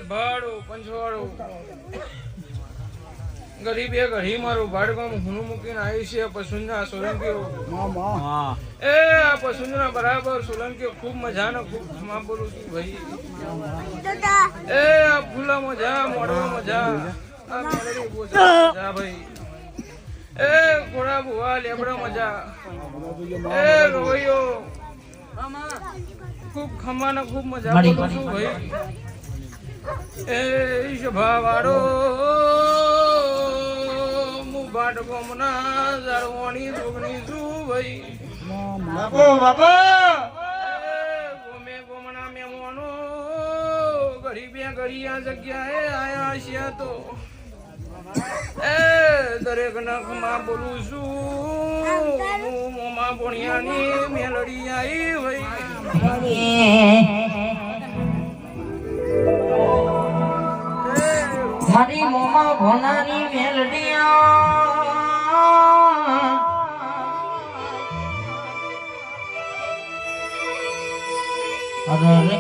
ભાડો પંચવાડો ગરીબે ઘડી મારું ભાડગામ હુનું મૂકીને આવી છે પશુના સોલંકીઓ એ આ પશુના બરાબર સોલંકીઓ ખૂબ મજાનો ખૂબ ખમા બોલું છું ભાઈ એ આ ફૂલા મજા મોડવા મજા આ મેલડી બોજા મજા ભાઈ એ ઘોડા ભુવા લેબડા મજા એ રોયો ખૂબ ખમાનો ખૂબ મજા બોલું છું ભાઈ એ સભા વાળો બાટ ગોમના જાળવાની જોગણી છું ભાઈ બાપા ગોમે ગોમના મહેમાનો ઘડી બે ઘડી આ જગ્યાએ આયા છે તો એ દરેક નખમાં બોલું છું મોમાં ભણિયાની મેલડી આવી ભાઈ મારી મોમાં ભોનાની મેલડીયા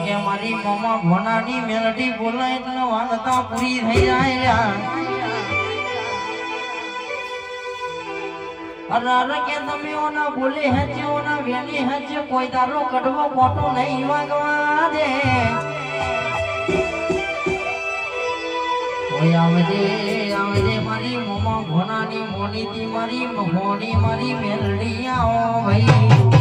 કે મારી મોમાં ભોનાની મેલડી બોલાય એટલે વાનતા પૂરી થઈ જાય અરે કે તમે ઓના બોલે હજે ઓના વેલી હજે કોઈ તારો કડવો મોટો નહીં વાગવા દે આવજે મારી મોમાં ભોનાની મોનીથી મારી મોની મારી મેલડી આવો ભાઈ